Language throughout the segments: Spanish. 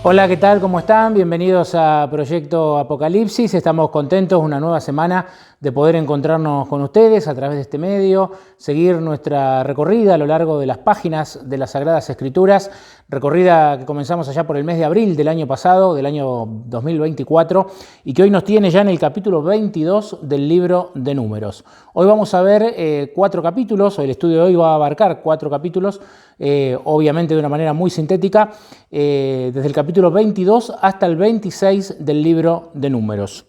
Hola, ¿qué tal? ¿Cómo están? Bienvenidos a Proyecto Apocalipsis. Estamos contentos una nueva semana de poder encontrarnos con ustedes a través de este medio, seguir nuestra recorrida a lo largo de las páginas de las Sagradas Escrituras, recorrida que comenzamos allá por el mes de abril del año pasado, del año 2024, y que hoy nos tiene ya en el capítulo 22 del libro de Números. Hoy vamos a ver 4 capítulos, el estudio de hoy va a abarcar 4 capítulos, obviamente de una manera muy sintética, desde el capítulo 22 hasta el 26 del libro de Números.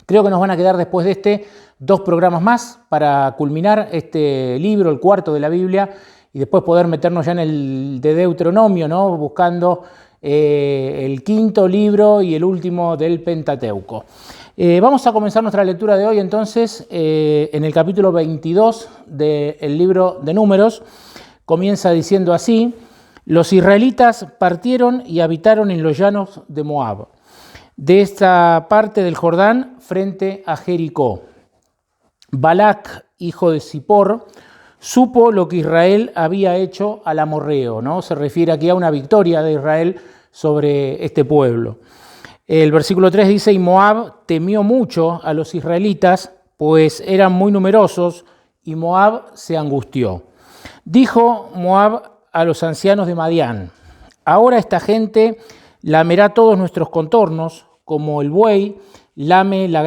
Creo que nos van a quedar después de este 2 programas más para culminar este libro, el cuarto de la Biblia, y después poder meternos ya en el de Deuteronomio, ¿no? Buscando el quinto libro y el último del Pentateuco. Vamos a comenzar nuestra lectura de hoy entonces en el capítulo 22 del libro de Números. Comienza diciendo así: los israelitas partieron y habitaron en los llanos de Moab, de esta parte del Jordán frente a Jericó. Balac, hijo de Zippor, supo lo que Israel había hecho al amorreo, ¿no? Se refiere aquí a una victoria de Israel sobre este pueblo. El versículo 3 dice: y Moab temió mucho a los israelitas, pues eran muy numerosos, y Moab se angustió. Dijo Moab a los ancianos de Madián: ahora esta gente lamerá todos nuestros contornos, como el buey lame la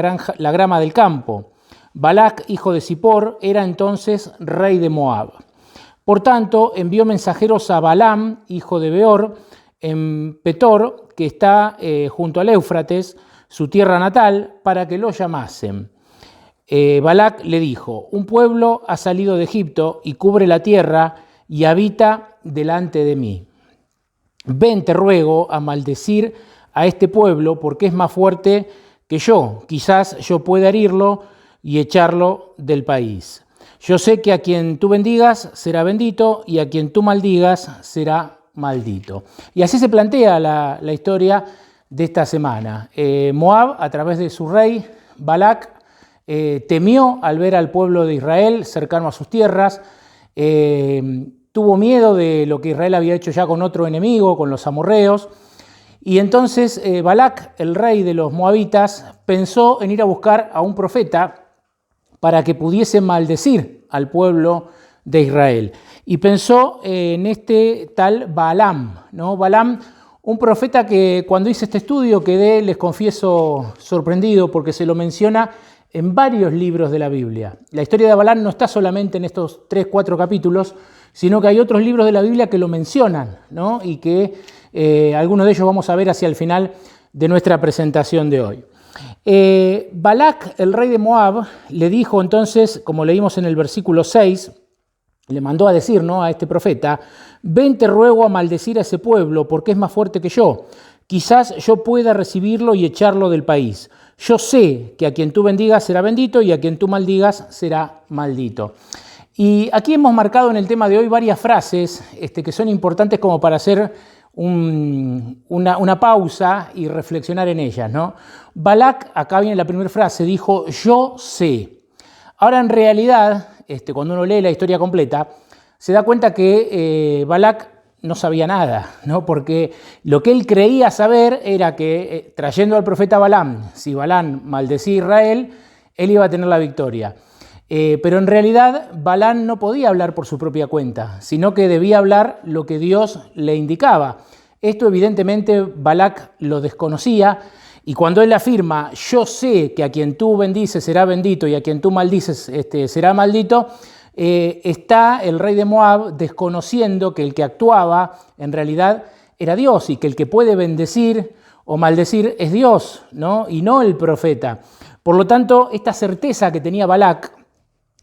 grama del campo. Balac, hijo de Zippor, era entonces rey de Moab. Por tanto, envió mensajeros a Balaam, hijo de Beor, en Petor, que está junto al Éufrates, su tierra natal, para que lo llamasen. Balac le dijo: un pueblo ha salido de Egipto y cubre la tierra y habita delante de mí. Ven, te ruego, a maldecir a este pueblo, porque es más fuerte que yo. Quizás yo pueda herirlo y echarlo del país. Yo sé que a quien tú bendigas será bendito, y a quien tú maldigas será maldito. Y así se plantea la historia de esta semana. Moab, a través de su rey, Balac, temió al ver al pueblo de Israel cercano a sus tierras, tuvo miedo de lo que Israel había hecho ya con otro enemigo, con los amorreos, y entonces Balac, el rey de los moabitas, pensó en ir a buscar a un profeta para que pudiese maldecir al pueblo de Israel. Y pensó en este tal Balaam, ¿no? Balaam, un profeta que cuando hice este estudio quedé, les confieso, sorprendido, porque se lo menciona en varios libros de la Biblia. La historia de Balaam no está solamente en estos 3-4 capítulos, sino que hay otros libros de la Biblia que lo mencionan, ¿no? Y que algunos de ellos vamos a ver hacia el final de nuestra presentación de hoy. Balac, el rey de Moab, le dijo entonces, como leímos en el versículo 6, le mandó a decir, ¿no?, a este profeta: ven, te ruego, a maldecir a ese pueblo, porque es más fuerte que yo. Quizás yo pueda recibirlo y echarlo del país. Yo sé que a quien tú bendigas será bendito, y a quien tú maldigas será maldito. Y aquí hemos marcado en el tema de hoy varias frases que son importantes como para hacer una pausa y reflexionar en ellas, ¿no? Balac, acá viene la primera frase, dijo: yo sé. Ahora, en realidad, cuando uno lee la historia completa, se da cuenta que Balac no sabía nada, ¿no? Porque lo que él creía saber era que trayendo al profeta Balaam, si Balaam maldecía a Israel, él iba a tener la victoria. Pero en realidad Balaam no podía hablar por su propia cuenta, sino que debía hablar lo que Dios le indicaba. Esto evidentemente Balac lo desconocía, y cuando él afirma: yo sé que a quien tú bendices será bendito, y a quien tú maldices será maldito, está el rey de Moab desconociendo que el que actuaba en realidad era Dios, y que el que puede bendecir o maldecir es Dios, ¿no? Y no el profeta. Por lo tanto, esta certeza que tenía Balac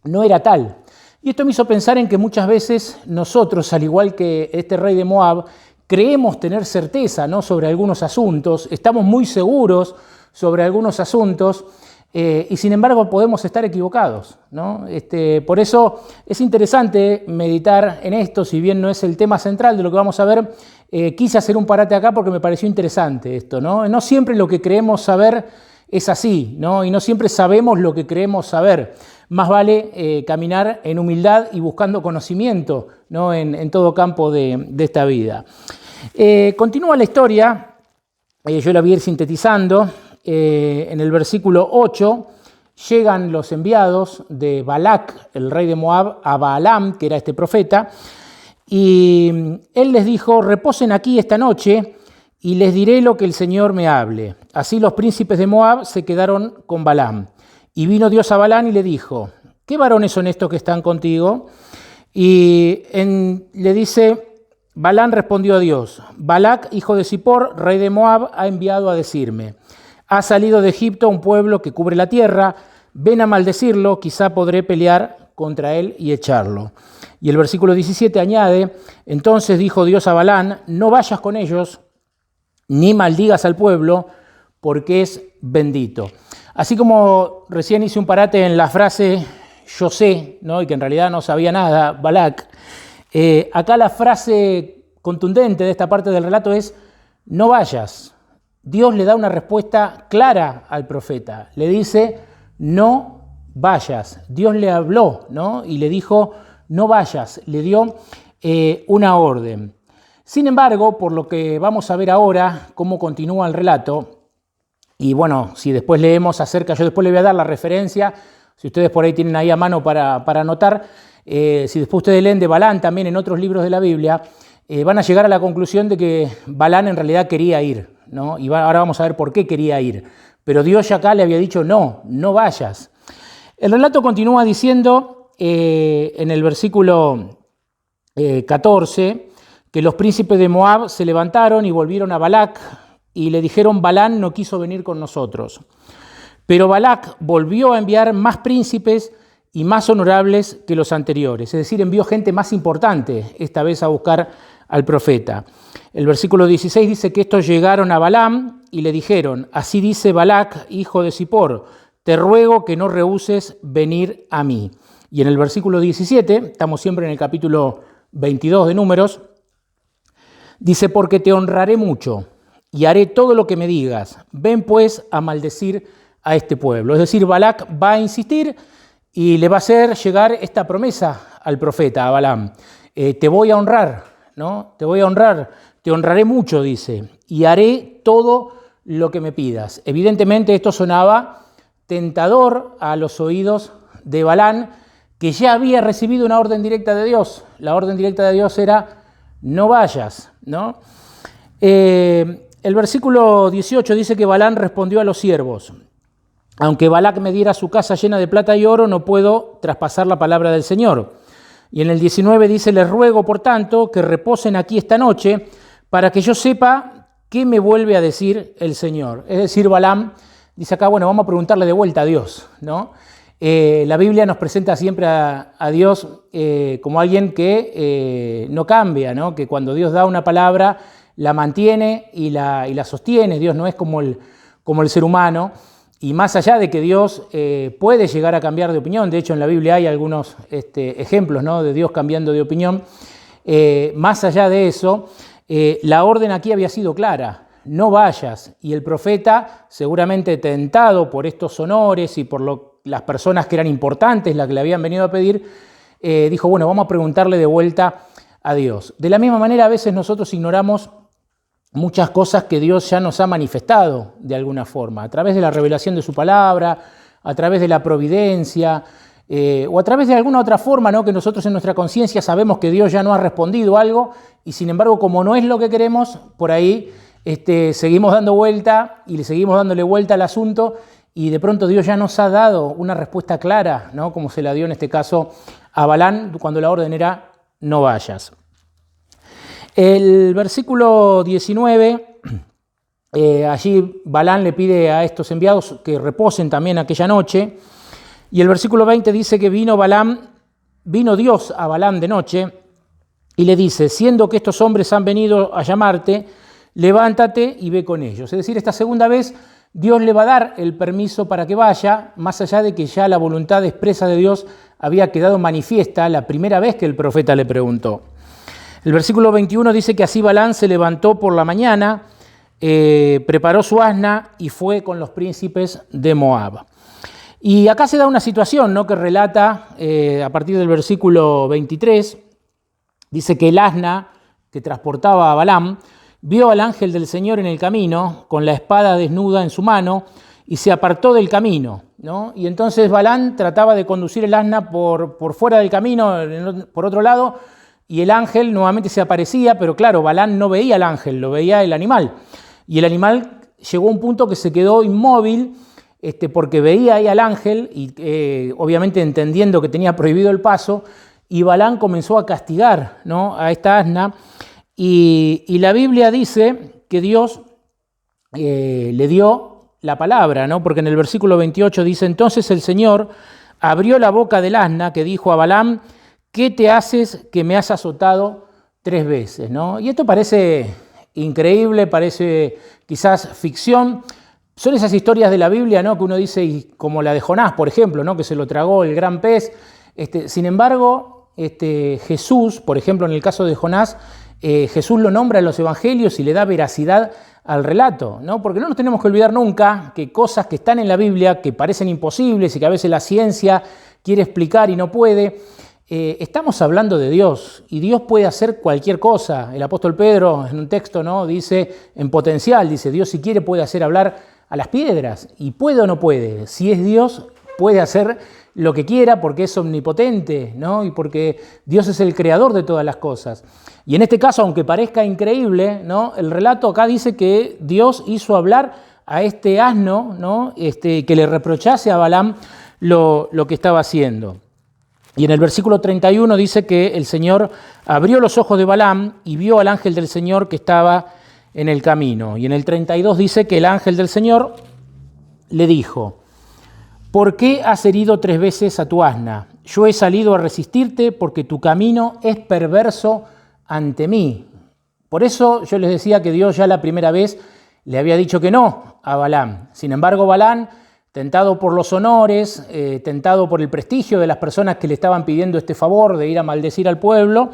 no era tal. Y esto me hizo pensar en que muchas veces nosotros, al igual que este rey de Moab, creemos tener certeza, ¿no?, sobre algunos asuntos, estamos muy seguros sobre algunos asuntos, y sin embargo podemos estar equivocados, ¿no? Por eso es interesante meditar en esto, si bien no es el tema central de lo que vamos a ver. Quise hacer un parate acá porque me pareció interesante esto, ¿no? No siempre lo que creemos saber es así, ¿no? Y no siempre sabemos lo que creemos saber. Más vale caminar en humildad y buscando conocimiento, ¿no?, en todo campo de esta vida. Continúa la historia yo la voy a ir sintetizando. En el versículo 8 llegan los enviados de Balac, el rey de Moab, a Balaam, que era este profeta, y él les dijo: reposen aquí esta noche y les diré lo que el Señor me hable. Así los príncipes de Moab se quedaron con Balaam. Y vino Dios a Balaam y le dijo: ¿qué varones son estos que están contigo? Y le dice, Balaam respondió a Dios: Balac, hijo de Zippor, rey de Moab, ha enviado a decirme: ha salido de Egipto un pueblo que cubre la tierra, ven a maldecirlo, quizá podré pelear contra él y echarlo. Y el versículo 17 añade: entonces dijo Dios a Balaam: no vayas con ellos, ni maldigas al pueblo, porque es bendito. Así como recién hice un parate en la frase yo sé, ¿no? Y que en realidad no sabía nada, Balac, acá la frase contundente de esta parte del relato es: no vayas. Dios le da una respuesta clara al profeta. Le dice: no vayas. Dios le habló, ¿no? Y le dijo: no vayas. Le dio una orden. Sin embargo, por lo que vamos a ver ahora, cómo continúa el relato, y bueno, si después leemos acerca, yo después le voy a dar la referencia, si ustedes por ahí tienen ahí a mano para anotar, si después ustedes leen de Balaam también en otros libros de la Biblia, van a llegar a la conclusión de que Balaam en realidad quería ir, ¿no? Y ahora vamos a ver por qué quería ir. Pero Dios ya acá le había dicho: no, no vayas. El relato continúa diciendo en el versículo 14 que los príncipes de Moab se levantaron y volvieron a Balac y le dijeron: Balaam no quiso venir con nosotros. Pero Balac volvió a enviar más príncipes y más honorables que los anteriores, es decir, envió gente más importante esta vez a buscar al profeta. El versículo 16 dice que estos llegaron a Balaam y le dijeron: así dice Balac, hijo de Zippor, te ruego que no rehuses venir a mí. Y en el versículo 17, estamos siempre en el capítulo 22 de Números, dice: porque te honraré mucho y haré todo lo que me digas. Ven pues a maldecir a este pueblo. Es decir, Balac va a insistir y le va a hacer llegar esta promesa al profeta, a Balaam. Te voy a honrar, ¿no? Te voy a honrar, te honraré mucho, dice, y haré todo lo que me pidas. Evidentemente esto sonaba tentador a los oídos de Balaam, que ya había recibido una orden directa de Dios. La orden directa de Dios era: no vayas, ¿no? El versículo 18 dice que Balaam respondió a los siervos: aunque Balac me diera su casa llena de plata y oro, no puedo traspasar la palabra del Señor. Y en el 19 dice: les ruego, por tanto, que reposen aquí esta noche, para que yo sepa qué me vuelve a decir el Señor. Es decir, Balaam dice acá: bueno, vamos a preguntarle de vuelta a Dios, ¿no? La Biblia nos presenta siempre a Dios como alguien que no cambia, ¿no? Que cuando Dios da una palabra, la mantiene y la sostiene. Dios no es como el ser humano. Y más allá de que Dios puede llegar a cambiar de opinión, de hecho en la Biblia hay algunos ejemplos, ¿no?, de Dios cambiando de opinión, más allá de eso, la orden aquí había sido clara: no vayas. Y el profeta, seguramente tentado por estos honores y por las personas que eran importantes, las que le habían venido a pedir, dijo: bueno, vamos a preguntarle de vuelta a Dios. De la misma manera, a veces nosotros ignoramos muchas cosas que Dios ya nos ha manifestado de alguna forma, a través de la revelación de su palabra, a través de la providencia, o a través de alguna otra forma, ¿no?, que nosotros en nuestra conciencia sabemos que Dios ya no ha respondido algo, y sin embargo, como no es lo que queremos, por ahí seguimos dando vuelta y le seguimos dándole vuelta al asunto, y de pronto Dios ya nos ha dado una respuesta clara, ¿no?, como se la dio en este caso a Balaam cuando la orden era: no vayas. El versículo 19, allí Balaam le pide a estos enviados que reposen también aquella noche, y el versículo 20 dice que vino Dios a Balaam de noche y le dice: siendo que estos hombres han venido a llamarte, levántate y ve con ellos. Es decir, esta segunda vez Dios le va a dar el permiso para que vaya, más allá de que ya la voluntad expresa de Dios había quedado manifiesta la primera vez que el profeta le preguntó. El versículo 21 dice que así Balaam se levantó por la mañana, preparó su asna y fue con los príncipes de Moab. Y acá se da una situación, ¿no?, que relata a partir del versículo 23. Dice que el asna que transportaba a Balaam vio al ángel del Señor en el camino, con la espada desnuda en su mano, y se apartó del camino, ¿no? Y entonces Balaam trataba de conducir el asna por fuera del camino, por otro lado, y el ángel nuevamente se aparecía, pero claro, Balaam no veía al ángel, lo veía el animal. Y el animal llegó a un punto que se quedó inmóvil, porque veía ahí al ángel, y obviamente entendiendo que tenía prohibido el paso, y Balaam comenzó a castigar, ¿no?, a esta asna, y la Biblia dice que Dios le dio la palabra, ¿no? Porque en el versículo 28 dice: entonces el Señor abrió la boca del asna que dijo a Balaam: ¿qué te haces que me has azotado 3 veces? ¿No? Y esto parece increíble, parece quizás ficción. Son esas historias de la Biblia, ¿no?, que uno dice, como la de Jonás, por ejemplo, ¿no?, que se lo tragó el gran pez. Sin embargo, Jesús, por ejemplo, en el caso de Jonás, Jesús lo nombra en los evangelios y le da veracidad al relato, ¿no? Porque no nos tenemos que olvidar nunca que cosas que están en la Biblia, que parecen imposibles y que a veces la ciencia quiere explicar y no puede, estamos hablando de Dios, y Dios puede hacer cualquier cosa. El apóstol Pedro en un texto, ¿no?, dice, en potencial, dice: Dios si quiere puede hacer hablar a las piedras, y puede o no puede. Si es Dios, puede hacer lo que quiera porque es omnipotente, ¿no?, y porque Dios es el creador de todas las cosas. Y en este caso, aunque parezca increíble, ¿no?, el relato acá dice que Dios hizo hablar a este asno, ¿no?, que le reprochase a Balaam lo que estaba haciendo. Y en el versículo 31 dice que el Señor abrió los ojos de Balaam y vio al ángel del Señor que estaba en el camino. Y en el 32 dice que el ángel del Señor le dijo: ¿por qué has herido 3 veces a tu asna? Yo he salido a resistirte porque tu camino es perverso ante mí. Por eso yo les decía que Dios ya la primera vez le había dicho que no a Balaam. Sin embargo, Balaam, tentado por los honores, tentado por el prestigio de las personas que le estaban pidiendo este favor de ir a maldecir al pueblo,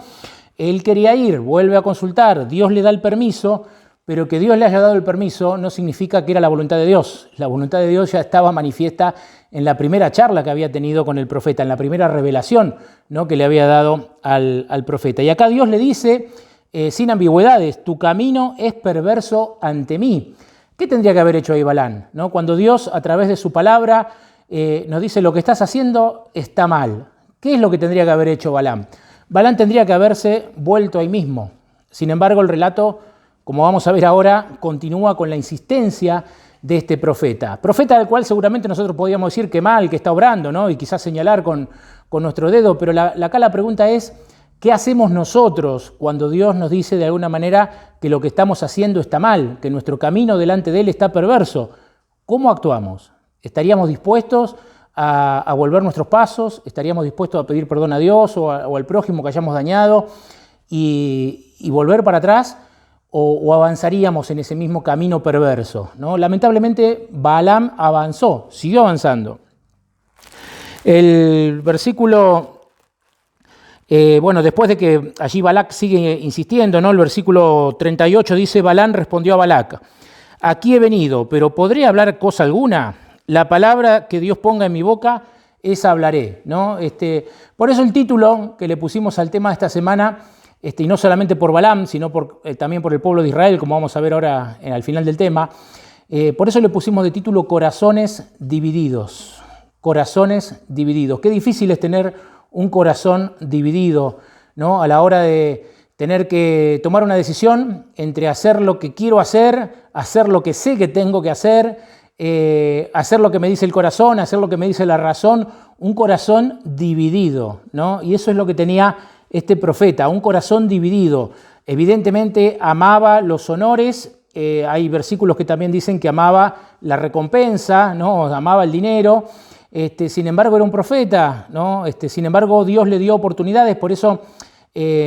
él quería ir, vuelve a consultar, Dios le da el permiso, pero que Dios le haya dado el permiso no significa que era la voluntad de Dios. La voluntad de Dios ya estaba manifiesta en la primera charla que había tenido con el profeta, en la primera revelación, ¿no?, que le había dado al profeta. Y acá Dios le dice, sin ambigüedades: tu camino es perverso ante mí. ¿Qué tendría que haber hecho ahí Balaam, ¿no? Cuando Dios, a través de su palabra, nos dice: lo que estás haciendo está mal. ¿Qué es lo que tendría que haber hecho Balaam? Balaam tendría que haberse vuelto ahí mismo. Sin embargo, el relato, como vamos a ver ahora, continúa con la insistencia de este profeta. Profeta del cual seguramente nosotros podríamos decir que mal, que está obrando, ¿no?, y quizás señalar con nuestro dedo, pero acá la pregunta es: ¿qué hacemos nosotros cuando Dios nos dice de alguna manera que lo que estamos haciendo está mal, que nuestro camino delante de Él está perverso? ¿Cómo actuamos? ¿Estaríamos dispuestos a volver nuestros pasos? ¿Estaríamos dispuestos a pedir perdón a Dios o al prójimo que hayamos dañado y volver para atrás? ¿O avanzaríamos en ese mismo camino perverso, ¿no? Lamentablemente, Balaam avanzó, siguió avanzando. El versículo, después de que allí Balac sigue insistiendo, ¿no?, el versículo 38 dice: Balaam respondió a Balac: aquí he venido, pero ¿podré hablar cosa alguna? La palabra que Dios ponga en mi boca, esa hablaré, ¿no? Por eso el título que le pusimos al tema de esta semana, y no solamente por Balaam, sino también por el pueblo de Israel, como vamos a ver ahora al final del tema, por eso le pusimos de título Corazones divididos. Corazones divididos. Qué difícil es tener un corazón dividido, ¿no?, a la hora de tener que tomar una decisión entre hacer lo que quiero hacer lo que sé que tengo que hacer lo que me dice el corazón, hacer lo que me dice la razón. Un corazón dividido, ¿no? Y eso es lo que tenía este profeta, un corazón dividido. Evidentemente amaba los honores, hay versículos que también dicen que amaba la recompensa, ¿no?, amaba el dinero. Sin embargo, era un profeta, ¿no? Sin embargo, Dios le dio oportunidades. Por eso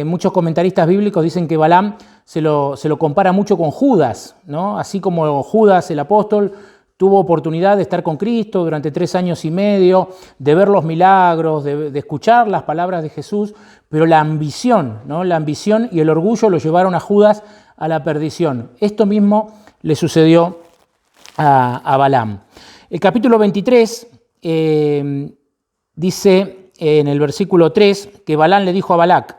muchos comentaristas bíblicos dicen que Balaam se lo compara mucho con Judas, ¿no? Así como Judas, el apóstol, tuvo oportunidad de estar con Cristo durante 3 años y medio, de ver los milagros, de escuchar las palabras de Jesús, pero la ambición, ¿no?, la ambición y el orgullo lo llevaron a Judas a la perdición. Esto mismo le sucedió a Balaam. El capítulo 23 dice en el versículo 3 que Balaam le dijo a Balac: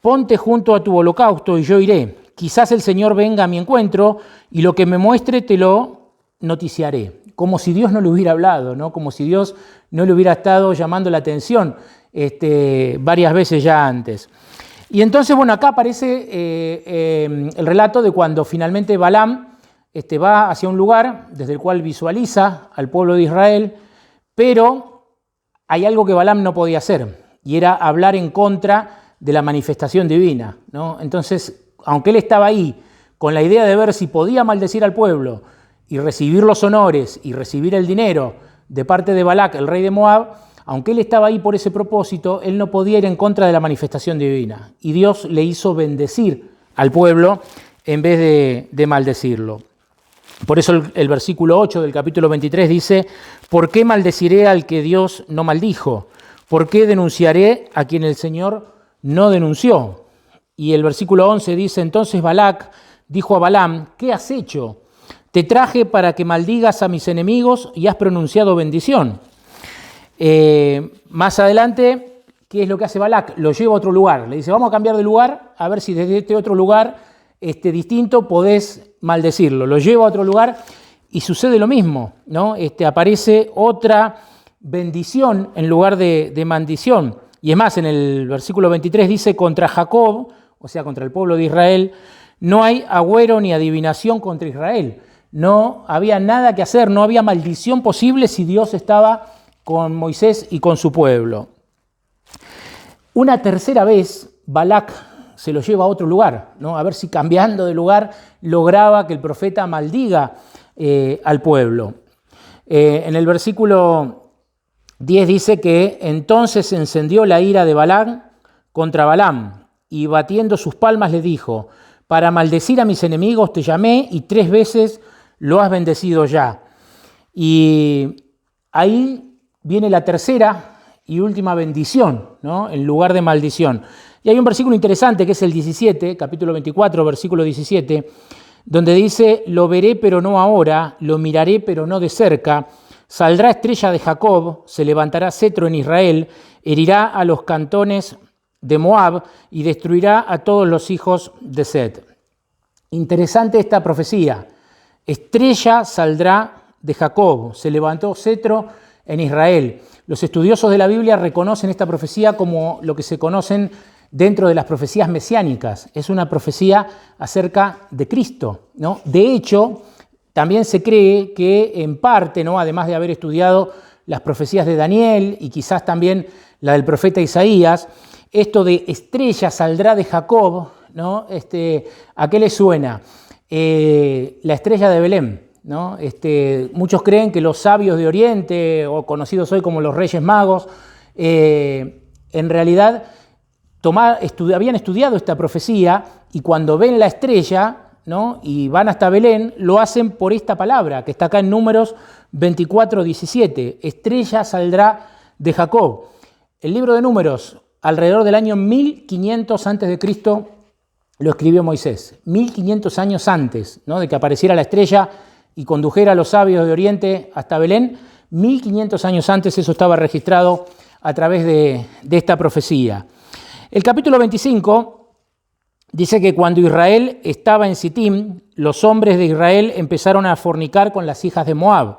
ponte junto a tu holocausto y yo iré, quizás el Señor venga a mi encuentro y lo que me muestre te lo noticiaré. Como si Dios no le hubiera hablado, ¿no? Como si Dios no le hubiera estado llamando la atención varias veces ya antes. Y entonces, bueno, acá aparece el relato de cuando finalmente Balaam va hacia un lugar desde el cual visualiza al pueblo de Israel, pero hay algo que Balaam no podía hacer, y era hablar en contra de la manifestación divina, ¿no? Entonces, aunque él estaba ahí con la idea de ver si podía maldecir al pueblo y recibir los honores y recibir el dinero de parte de Balac, el rey de Moab, aunque él estaba ahí por ese propósito, él no podía ir en contra de la manifestación divina. Y Dios le hizo bendecir al pueblo en vez de maldecirlo. Por eso el versículo 8 del capítulo 23 dice: ¿por qué maldeciré al que Dios no maldijo? ¿Por qué denunciaré a quien el Señor no denunció? Y el versículo 11 dice: entonces Balac dijo a Balaam: ¿qué has hecho? Te traje para que maldigas a mis enemigos y has pronunciado bendición. Más adelante, ¿qué es lo que hace Balac? Lo lleva a otro lugar. Le dice: vamos a cambiar de lugar, a ver si desde este otro lugar distinto podés maldecirlo. Lo lleva a otro lugar y sucede lo mismo, ¿no? Aparece otra bendición en lugar de maldición. Y es más, en el versículo 23 dice: contra Jacob, o sea, contra el pueblo de Israel, no hay agüero ni adivinación contra Israel. No había nada que hacer, no había maldición posible si Dios estaba con Moisés y con su pueblo. Una tercera vez, Balac se lo lleva a otro lugar, ¿no? A ver si cambiando de lugar lograba que el profeta maldiga al pueblo. En el versículo 10 dice que entonces se encendió la ira de Balac contra Balaam y batiendo sus palmas le dijo: para maldecir a mis enemigos te llamé y 3 veces lo has bendecido ya. Y ahí viene la tercera y última bendición, ¿no? En lugar de maldición. Y hay un versículo interesante que es el 17, capítulo 24, versículo 17, donde dice: lo veré pero no ahora, lo miraré pero no de cerca, saldrá estrella de Jacob, se levantará cetro en Israel, herirá a los cantones de Moab y destruirá a todos los hijos de Set. Interesante esta profecía. Estrella saldrá de Jacob, se levantó cetro en Israel. Los estudiosos de la Biblia reconocen esta profecía como lo que se conocen dentro de las profecías mesiánicas. Es una profecía acerca de Cristo, ¿no? De hecho, también se cree que en parte, ¿no?, además de haber estudiado las profecías de Daniel y quizás también la del profeta Isaías, esto de estrella saldrá de Jacob, ¿no? ¿A qué le suena? La estrella de Belén, ¿no? Muchos creen que los sabios de Oriente, o conocidos hoy como los Reyes Magos, en realidad habían estudiado esta profecía y cuando ven la estrella, ¿no?, y van hasta Belén, lo hacen por esta palabra que está acá en Números 24:17. Estrella saldrá de Jacob. El libro de Números, alrededor del año 1500 a.C., lo escribió Moisés. 1500 años antes, ¿no?, de que apareciera la estrella y condujera a los sabios de Oriente hasta Belén. 1500 años antes eso estaba registrado a través de esta profecía. El capítulo 25 dice que cuando Israel estaba en Sitim, los hombres de Israel empezaron a fornicar con las hijas de Moab.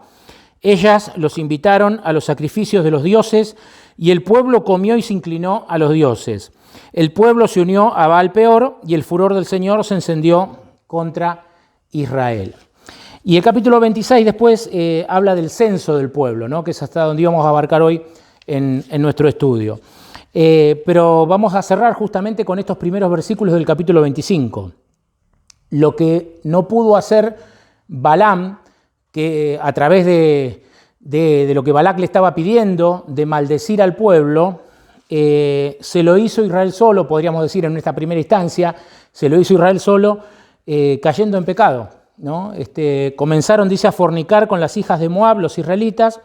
Ellas los invitaron a los sacrificios de los dioses y el pueblo comió y se inclinó a los dioses. El pueblo se unió a Baal Peor y el furor del Señor se encendió contra Israel. Y el capítulo 26 después habla del censo del pueblo, ¿no?, que es hasta donde íbamos a abarcar hoy en nuestro estudio. Pero vamos a cerrar justamente con estos primeros versículos del capítulo 25. Lo que no pudo hacer Balaam, que a través de lo que Balac le estaba pidiendo, de maldecir al pueblo, se lo hizo Israel solo, podríamos decir en esta primera instancia, se lo hizo Israel solo, cayendo en pecado, ¿no? Comenzaron, dice, a fornicar con las hijas de Moab, los israelitas,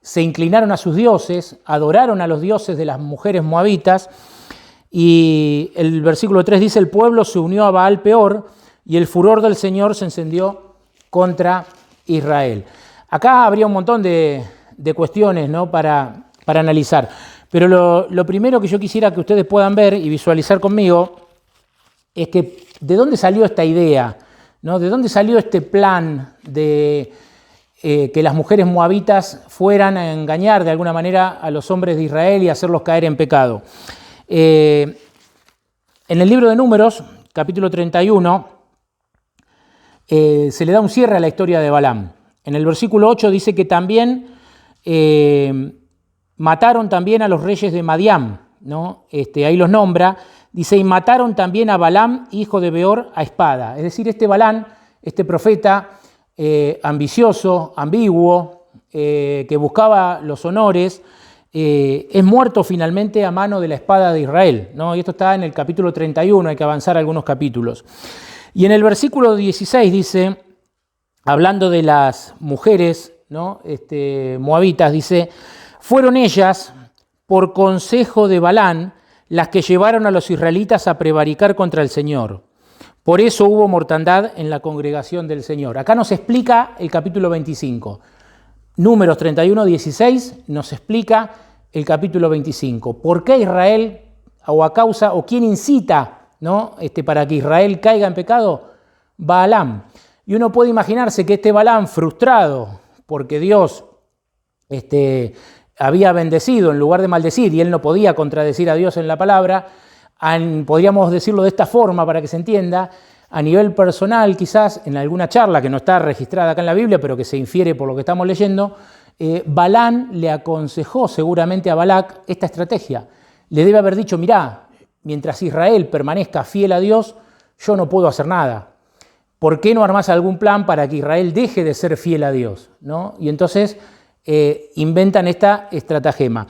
se inclinaron a sus dioses, adoraron a los dioses de las mujeres moabitas, y el versículo 3 dice: el pueblo se unió a Baal Peor y el furor del Señor se encendió contra Israel. Acá habría un montón de cuestiones, ¿no?, para analizar, pero lo primero que yo quisiera que ustedes puedan ver y visualizar conmigo es que ¿de dónde salió esta idea? ¿No? ¿De dónde salió este plan de que las mujeres moabitas fueran a engañar de alguna manera a los hombres de Israel y hacerlos caer en pecado? En el libro de Números, capítulo 31, se le da un cierre a la historia de Balaam. En el versículo 8 dice que también mataron también a los reyes de Madián, ¿no? Ahí los nombra, dice, y mataron también a Balaam, hijo de Beor, a espada. Es decir, este Balaam, este profeta ambicioso, ambiguo, que buscaba los honores, es muerto finalmente a mano de la espada de Israel, ¿no? Y esto está en el capítulo 31, hay que avanzar algunos capítulos. Y en el versículo 16 dice, hablando de las mujeres, ¿no? Moabitas, dice, fueron ellas, por consejo de Balaam, las que llevaron a los israelitas a prevaricar contra el Señor. Por eso hubo mortandad en la congregación del Señor. Acá nos explica el capítulo 25. Números 31, 16 nos explica el capítulo 25. ¿Por qué Israel, o a causa, o quién incita, ¿no? Para que Israel caiga en pecado? Balaam. Y uno puede imaginarse que este Balaam, frustrado porque Dios había bendecido en lugar de maldecir, y él no podía contradecir a Dios en la palabra, podríamos decirlo de esta forma para que se entienda, a nivel personal quizás en alguna charla que no está registrada acá en la Biblia, pero que se infiere por lo que estamos leyendo, Balaam le aconsejó seguramente a Balac esta estrategia. Le debe haber dicho, mirá, mientras Israel permanezca fiel a Dios, yo no puedo hacer nada. ¿Por qué no armás algún plan para que Israel deje de ser fiel a Dios? ¿No? Y entonces inventan esta estratagema.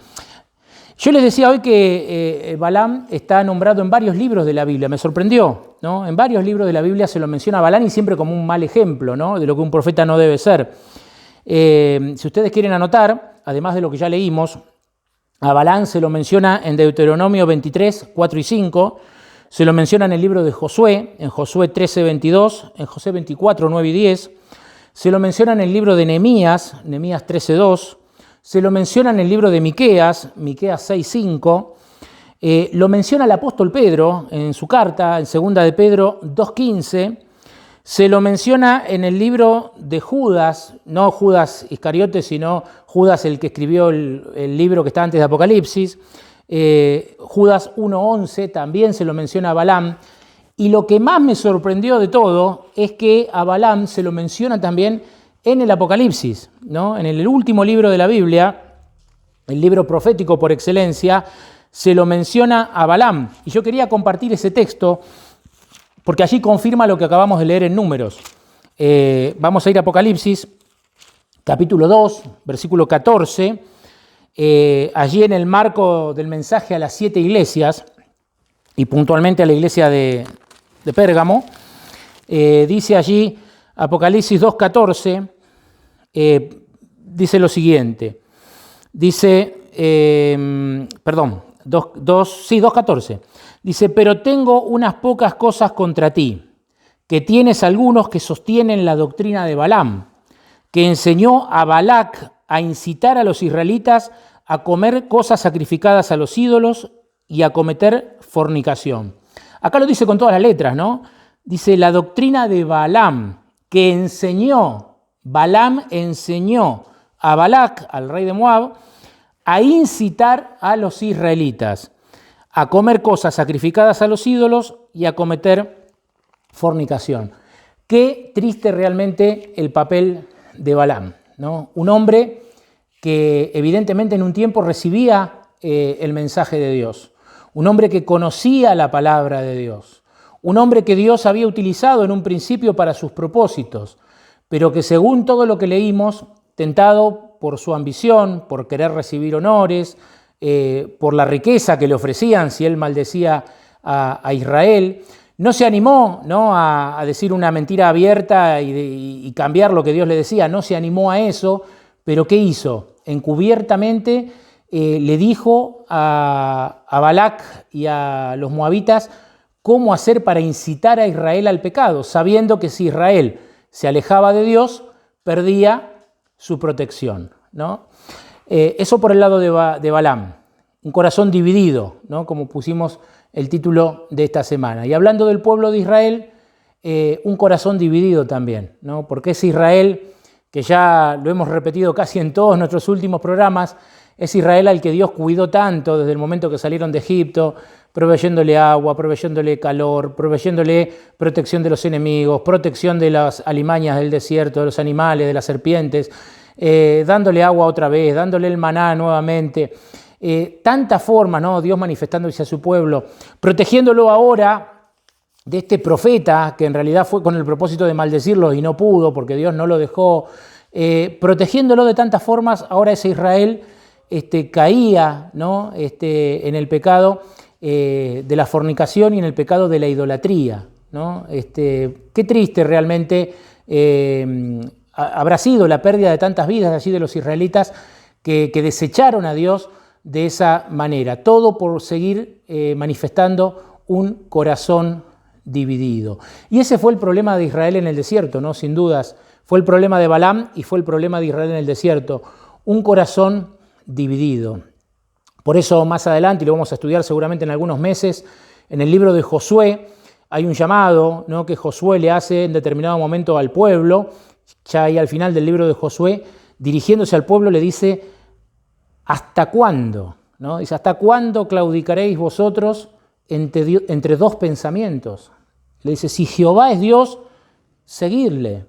Yo les decía hoy que Balaam está nombrado en varios libros de la Biblia, me sorprendió, ¿no? En varios libros de la Biblia se lo menciona a Balaam y siempre como un mal ejemplo, ¿no? De lo que un profeta no debe ser. Si ustedes quieren anotar, además de lo que ya leímos, a Balaam se lo menciona en Deuteronomio 23, 4 y 5, se lo menciona en el libro de Josué, en Josué 13, 22, en Josué 24, 9 y 10, se lo menciona en el libro de Nehemías, Nehemías 13, 2, se lo menciona en el libro de Miqueas, Miqueas 6, 5, lo menciona el apóstol Pedro en su carta, en 2 de Pedro 2, 15, se lo menciona en el libro de Judas, no Judas Iscariote, sino Judas el que escribió el libro que está antes de Apocalipsis, Judas 1:11 también se lo menciona a Balaam, y lo que más me sorprendió de todo es que a Balaam se lo menciona también en el Apocalipsis, ¿no? En el último libro de la Biblia, el libro profético por excelencia, se lo menciona a Balaam, y yo quería compartir ese texto porque allí confirma lo que acabamos de leer en Números. Vamos a ir a Apocalipsis, capítulo 2, versículo 14, allí en el marco del mensaje a las 7 iglesias, y puntualmente a la iglesia de Pérgamo, dice allí, Apocalipsis 2.14, dice lo siguiente, dice, 2.14, dice, pero tengo unas pocas cosas contra ti, que tienes algunos que sostienen la doctrina de Balaam, que enseñó a Balac a incitar a los israelitas a comer cosas sacrificadas a los ídolos y a cometer fornicación. Acá lo dice con todas las letras, ¿no? Dice la doctrina de Balaam, que Balaam enseñó a Balac, al rey de Moab, a incitar a los israelitas a comer cosas sacrificadas a los ídolos y a cometer fornicación. Qué triste realmente el papel de Balaam, ¿no? Un hombre que evidentemente en un tiempo recibía el mensaje de Dios, un hombre que conocía la palabra de Dios, un hombre que Dios había utilizado en un principio para sus propósitos, pero que según todo lo que leímos, tentado por su ambición, por querer recibir honores, por la riqueza que le ofrecían si él maldecía a Israel, no se animó, ¿no?, a decir una mentira abierta y cambiar lo que Dios le decía, no se animó a eso, pero ¿qué hizo? Encubiertamente le dijo a Balac y a los moabitas cómo hacer para incitar a Israel al pecado, sabiendo que si Israel se alejaba de Dios, perdía su protección, ¿no? Eso por el lado de Balaam, un corazón dividido, ¿no?, como pusimos el título de esta semana. Y hablando del pueblo de Israel, un corazón dividido también, ¿no? Porque es Israel, que ya lo hemos repetido casi en todos nuestros últimos programas, es Israel al que Dios cuidó tanto desde el momento que salieron de Egipto, proveyéndole agua, proveyéndole calor, proveyéndole protección de los enemigos, protección de las alimañas del desierto, de los animales, de las serpientes, dándole agua otra vez, dándole el maná nuevamente. Tanta forma, ¿no? Dios manifestándose a su pueblo, protegiéndolo ahora de este profeta, que en realidad fue con el propósito de maldecirlo y no pudo, porque Dios no lo dejó, protegiéndolo de tantas formas. Ahora ese Israel caía, ¿no? En el pecado de la fornicación y en el pecado de la idolatría, ¿no? Qué triste realmente habrá sido la pérdida de tantas vidas allí de los israelitas que desecharon a Dios de esa manera, todo por seguir manifestando un corazón dividido. Y ese fue el problema de Israel en el desierto, ¿no? Sin dudas, fue el problema de Balaam y fue el problema de Israel en el desierto, un corazón dividido. Por eso más adelante, y lo vamos a estudiar seguramente en algunos meses, en el libro de Josué hay un llamado, ¿no? Que Josué le hace en determinado momento al pueblo, ya ahí al final del libro de Josué, dirigiéndose al pueblo le dice: ¿hasta cuándo? ¿No? Dice: ¿hasta cuándo claudicaréis vosotros entre dos pensamientos? Le dice: si Jehová es Dios, seguidle.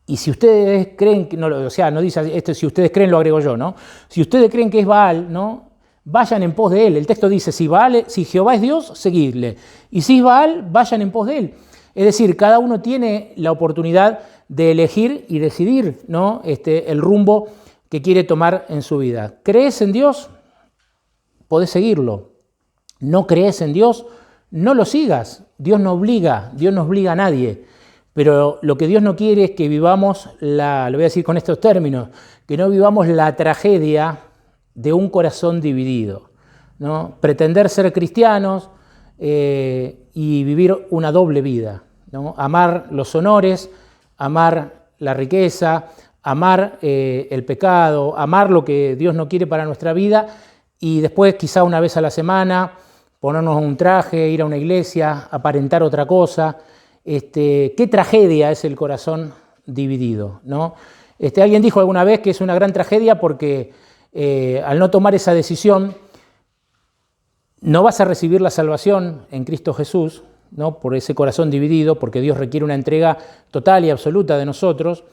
Y si ustedes creen que, no, o sea, no dice esto, si ustedes creen, lo agrego yo, ¿no? Si ustedes creen que es Baal, ¿no? Vayan en pos de él. El texto dice: si Jehová es Dios, seguidle. Y si es Baal, vayan en pos de él. Es decir, cada uno tiene la oportunidad de elegir y decidir, ¿no? El rumbo que quiere tomar en su vida. ¿Crees en Dios? Podés seguirlo. ¿No crees en Dios? No lo sigas. Dios no obliga a nadie. Pero lo que Dios no quiere es que vivamos lo voy a decir con estos términos, que no vivamos la tragedia de un corazón dividido, ¿no? Pretender ser cristianos y vivir una doble vida, ¿no? Amar los honores, amar la riqueza, amar el pecado, amar lo que Dios no quiere para nuestra vida, y después quizá una vez a la semana ponernos un traje, ir a una iglesia, aparentar otra cosa. Qué tragedia es el corazón dividido, ¿no? Alguien dijo alguna vez que es una gran tragedia porque al no tomar esa decisión no vas a recibir la salvación en Cristo Jesús, ¿no? Por ese corazón dividido, porque Dios requiere una entrega total y absoluta de nosotros,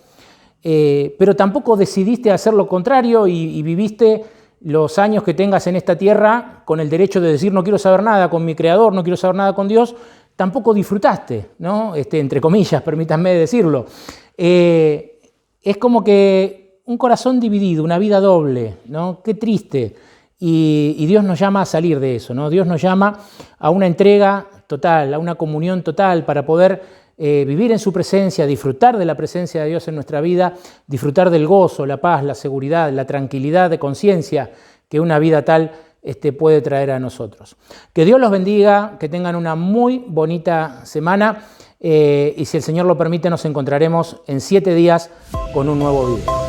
pero tampoco decidiste hacer lo contrario y viviste los años que tengas en esta tierra con el derecho de decir: no quiero saber nada con mi Creador, no quiero saber nada con Dios. Tampoco disfrutaste, ¿no? Entre comillas, permítanme decirlo. Es como que un corazón dividido, una vida doble, ¿no? Qué triste. Y Dios nos llama a salir de eso, ¿no? Dios nos llama a una entrega total, a una comunión total para poder vivir en su presencia, disfrutar de la presencia de Dios en nuestra vida, disfrutar del gozo, la paz, la seguridad, la tranquilidad de conciencia que una vida tal puede traer a nosotros. Que Dios los bendiga, que tengan una muy bonita semana y si el Señor lo permite nos encontraremos en 7 días con un nuevo video.